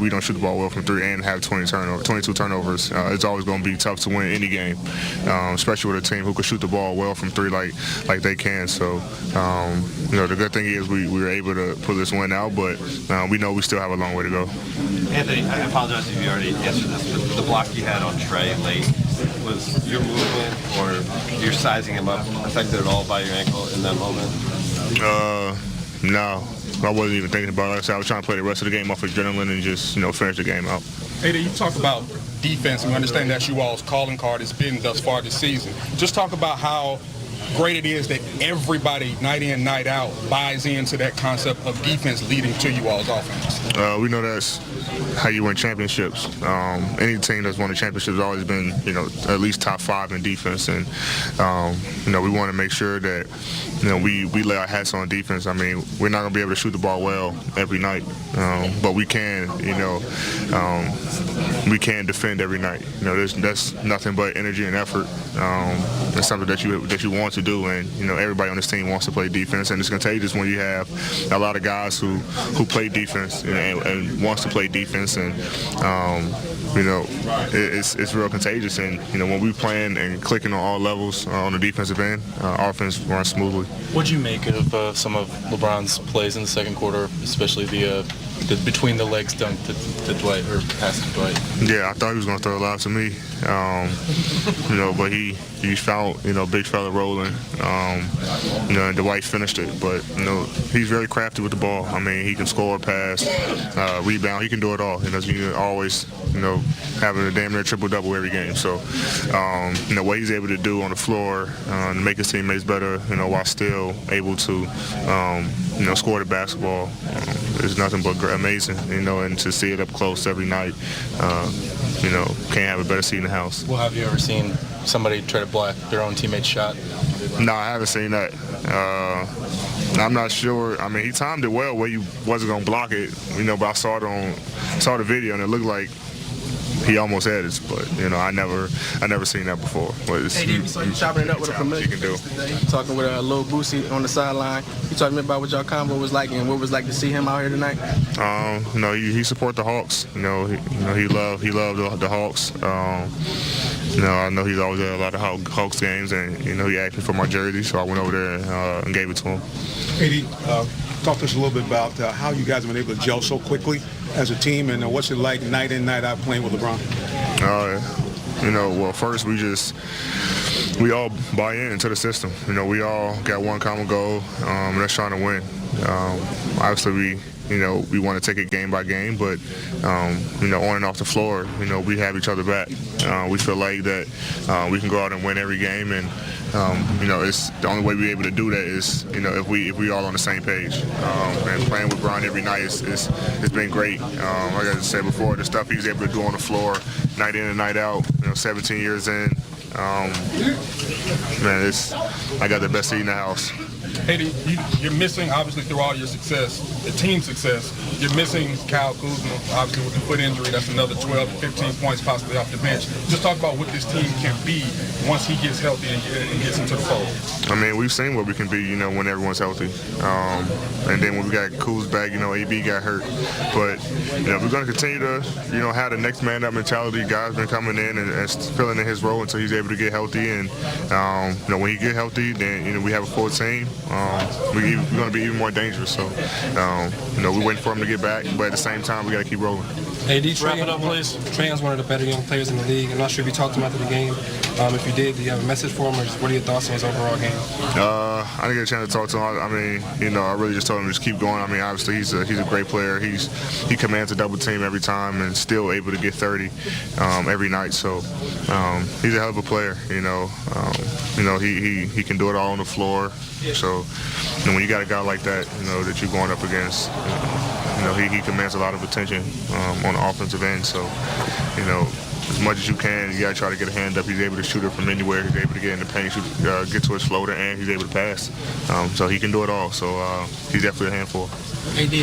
we don't shoot the ball well from three and have 22 turnovers. It's always going to be tough to win any game, especially with a team who can shoot the ball well from three like they can. So, the good thing is we were able to pull this win out, but we know we still have a long way to go. Anthony, I apologize if you already answered this, but the block you had on Trey late, was your movement or your sizing him up affected at all by your ankle in that moment? No. I wasn't even thinking about it. Like I said, I was trying to play the rest of the game off adrenaline and just, finish the game out. AD, you talk about defense, and we understand that's you all's calling card has been thus far this season. Just talk about how great it is that everybody, night in, night out, buys into that concept of defense leading to you all's offense. We know that's how you win championships. Any team that's won a championship has always been, at least top 5 in defense. And, we want to make sure that, we lay our hats on defense. I mean, we're not going to be able to shoot the ball well every night, but we can, we can defend every night. That's nothing but energy and effort. It's something that you want to do, and everybody on this team wants to play defense, and it's contagious when you have a lot of guys who play defense and wants to play defense, and it's real contagious. And when we playing and clicking on all levels on the defensive end, our offense runs smoothly. What'd you make of some of LeBron's plays in the second quarter, especially the between the legs dunk to Dwight, or pass to Dwight? Yeah, I thought he was going to throw a lob to me, but he found big fella rolling, and Dwight finished it. But he's very crafty with the ball. I mean, he can score, pass, rebound. He can do it all. He always having a damn near triple-double every game. So, what he's able to do on the floor to make his teammates better, while still able to, score the basketball is nothing but amazing, and to see it up close every night, can't have a better seat in the house. Well, have you ever seen somebody try to block their own teammate's shot? No, I haven't seen that. I'm not sure. I mean, he timed it well where he wasn't going to block it, but I saw the video, and it looked like he almost had it, but I never seen that before. But Hey, we saw you chopping it up with a familiar face today. Talking with Lil Boosie on the sideline. You talking about what y'all combo was like and what it was like to see him out here tonight? He support the Hawks. He loved the Hawks. I know he's always at a lot of Hawks games, and he asked me for my jersey, so I went over there and gave it to him. AD, talk to us a little bit about how you guys have been able to gel so quickly as a team, and what's it like night in, night out playing with LeBron? Well, first we all buy into the system. We all got one common goal, and that's trying to win. Obviously, we want to take it game by game, but, on and off the floor, we have each other back. We feel like that we can go out and win every game, and, it's the only way we're able to do that is, if we all on the same page. And playing with Brian every night it's been great. Like I said before, the stuff he's able to do on the floor, night in and night out, 17 years in, I got the best seat in the house. Haiti, you're missing, obviously, through all your success, the team success, you're missing Kyle Kuzma, obviously, with the foot injury. That's another 12 to 15 points possibly off the bench. Just talk about what this team can be once he gets healthy and gets into the fold. I mean, we've seen what we can be, when everyone's healthy. And then when we got Kuz back, AB got hurt. But, we're going to continue to, have the next man up mentality. Guys been coming in and filling in his role until he's able to get healthy. And, when he get healthy, then, we have a full team. We're going to be even more dangerous. So, we're waiting for him to get back, but at the same time, we got to keep rolling. AD, wrap it up, please. Trey's one of the better young players in the league. I'm not sure if you talked to him after the game. If you did, do you have a message for him, or what are your thoughts on his overall game? I didn't get a chance to talk to him. I mean, I really just told him to just keep going. I mean, obviously, he's a great player. He commands a double team every time and still able to get 30 every night. So he's a hell of a player. He can do it all on the floor. So when you got a guy like that, that you're going up against, he commands a lot of attention on the offensive end. So, as much as you can, you got to try to get a hand up. He's able to shoot it from anywhere. He's able to get in the paint, get to his floater, and he's able to pass. So he can do it all. So he's definitely a handful.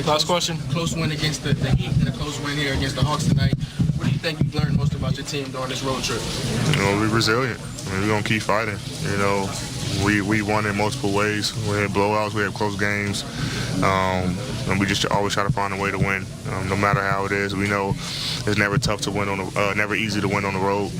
Last question. Close win against the Heat and a close win here against the Hawks tonight. What do you think you've learned most about your team during this road trip? We're resilient. We're going to keep fighting. We won in multiple ways. We had blowouts. We had close games. and we just always try to find a way to win, no matter how it is. We know it's never tough to win never easy to win on the road.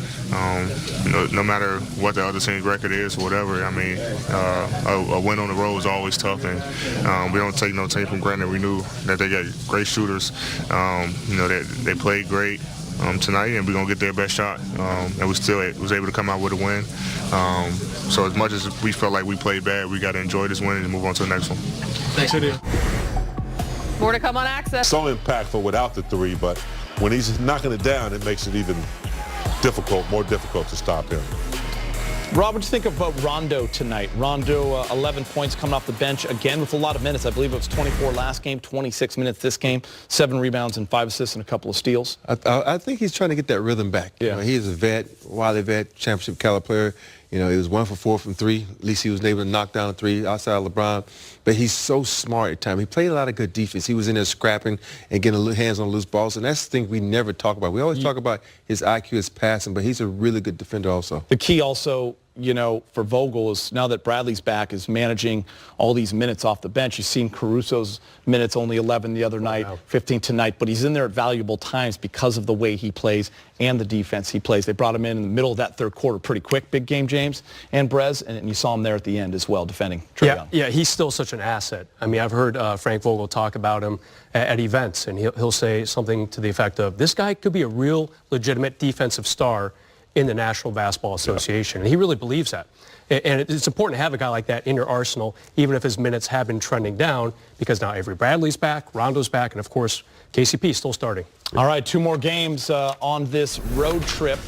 No matter what the other team's record is or whatever. I mean, a win on the road is always tough, and we don't take no team for granted. We knew that they got great shooters. They played great tonight, and we're gonna get their best shot. And we still was able to come out with a win. So as much as we felt like we played bad, we got to enjoy this win and move on to the next one. Thanks. More to come on Access. So impactful without the three, but when he's knocking it down, it makes it even more difficult to stop him. Rob, what do you think about Rondo tonight? Rondo, 11 points coming off the bench again with a lot of minutes. I believe it was 24 last game, 26 minutes this game, 7 rebounds and 5 assists and a couple of steals. I think he's trying to get that rhythm back. Yeah. He is a vet, wily vet, championship caliber player. He was 1 for 4 from 3. At least he was able to knock down a 3 outside of LeBron. But he's so smart at times. He played a lot of good defense. He was in there scrapping and getting hands on loose balls. And that's the thing we never talk about. We always talk about his IQ, his passing, but he's a really good defender also. The key also, for Vogel is now that Bradley's back is managing all these minutes off the bench. You've seen Caruso's minutes, only 11 the other night, 15 tonight, but he's in there at valuable times because of the way he plays and the defense he plays. They brought him in the middle of that third quarter pretty quick, big game, James and Brez, and you saw him there at the end as well, defending Trae Young. Yeah, he's still such an asset. I mean, I've heard Frank Vogel talk about him at events, and he'll say something to the effect of, this guy could be a real legitimate defensive star in the National Basketball Association. And he really believes that. And it's important to have a guy like that in your arsenal, even if his minutes have been trending down, because now Avery Bradley's back, Rondo's back, and of course, KCP still starting. All right, 2 more games on this road trip.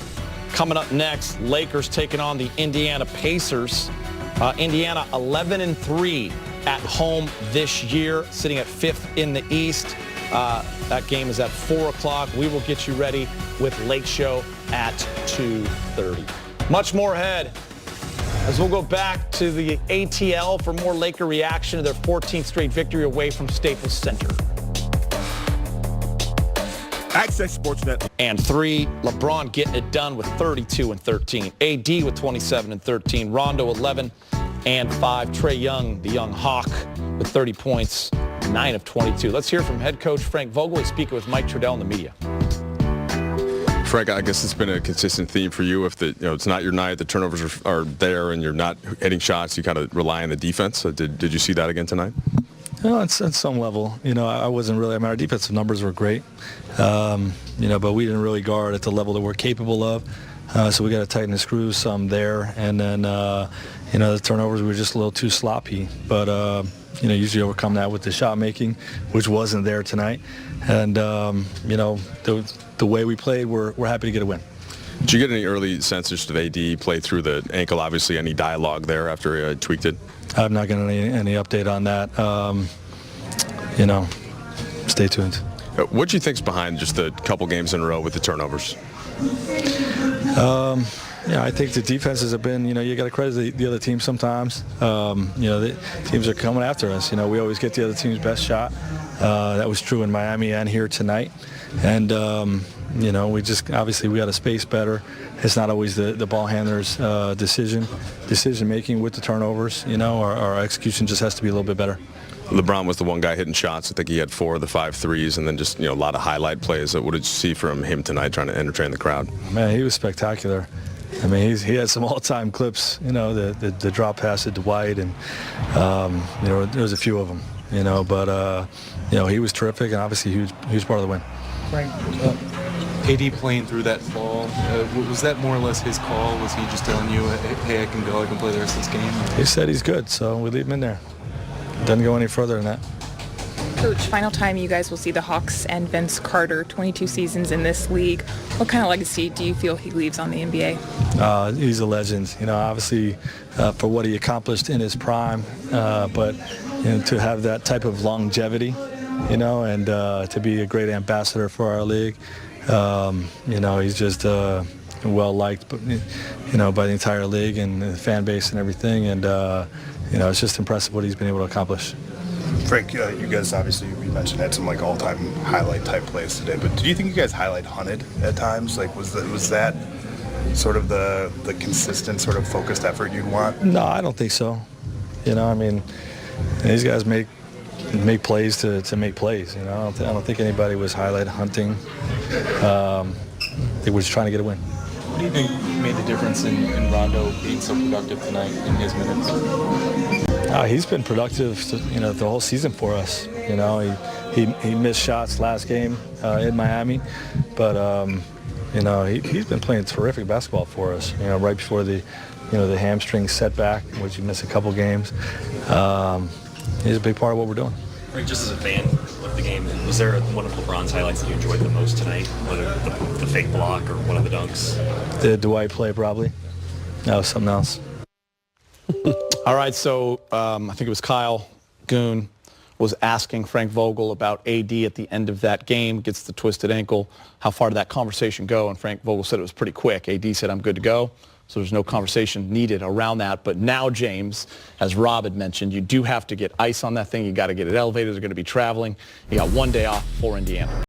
Coming up next, Lakers taking on the Indiana Pacers. Indiana 11-3 at home this year, sitting at 5th in the East. That game is at 4 o'clock. We will get you ready with Lake Show at 2:30. Much more ahead as we'll go back to the ATL for more Laker reaction to their 14th straight victory away from Staples Center. Access Sportsnet. And 3, LeBron getting it done with 32 and 13. AD with 27 and 13. Rondo 11 and 5. Trae Young, the young Hawk, with 30 points, 9 of 22. Let's hear from head coach Frank Vogel. He's speaking with Mike Trudell in the media. Frank, I guess it's been a consistent theme for you. If it's not your night, the turnovers are there, and you're not hitting shots, you kind of rely on the defense. So did you see that again tonight? At some level. I wasn't really. Our defensive numbers were great. But we didn't really guard at the level that we're capable of. So we got to tighten the screws some there. And then, the turnovers were just a little too sloppy. But usually overcome that with the shot making, which wasn't there tonight. And the way we played, we're happy to get a win. Did you get any early senses of AD play through the ankle? Obviously, any dialogue there after he tweaked it? I'm not getting any update on that. Stay tuned. What do you think's behind just the couple games in a row with the turnovers? I think the defenses have been, you got to credit the other team sometimes. The teams are coming after us. We always get the other team's best shot. That was true in Miami and here tonight. And, we just, obviously we got to space better. It's not always the ball handler's decision making with the turnovers. Our execution just has to be a little bit better. LeBron was the one guy hitting shots. I think he had 4 of the 5 threes, and then just a lot of highlight plays. What did you see from him tonight, trying to entertain the crowd? Man, he was spectacular. I mean, he had some all-time clips. The drop pass to Dwight, and there was a few of them. But he was terrific, and obviously huge part of the win. Frank, AD playing through that fall, was that more or less his call? Was he just telling you, hey, I can go, I can play the rest of this game? He said he's good, so we leave him in there. Doesn't go any further than that. Coach, final time you guys will see the Hawks and Vince Carter, 22 seasons in this league. What kind of legacy do you feel he leaves on the NBA? He's a legend, obviously for what he accomplished in his prime, but to have that type of longevity, and to be a great ambassador for our league. He's just well liked, by the entire league and the fan base and everything, and it's just impressive what he's been able to accomplish. Frank, you guys obviously, you mentioned, had some all-time highlight type plays today, but do you think you guys highlight hunted at times? Was that sort of the consistent sort of focused effort you'd want? No, I don't think so. These guys make make plays to make plays. You know, I don't think anybody was highlight hunting. They were just trying to get a win. What do you think made the difference in Rondo being so productive tonight in his minutes? He's been productive, the whole season for us. You know, he missed shots last game in Miami, but he's been playing terrific basketball for us. You know, right before the hamstring setback, which he missed a couple games. He's a big part of what we're doing. Frank, just as a fan of the game, was there one of LeBron's highlights that you enjoyed the most tonight? Whether the fake block or one of the dunks? The Dwight play, probably. No, something else. All right, so I think it was Kyle Goon was asking Frank Vogel about AD at the end of that game, gets the twisted ankle. How far did that conversation go? And Frank Vogel said it was pretty quick. AD said, I'm good to go. So there's no conversation needed around that. But now, James, as Rob had mentioned, you do have to get ice on that thing. You got to get it elevated. They're going to be traveling. You got 1 day off for Indiana.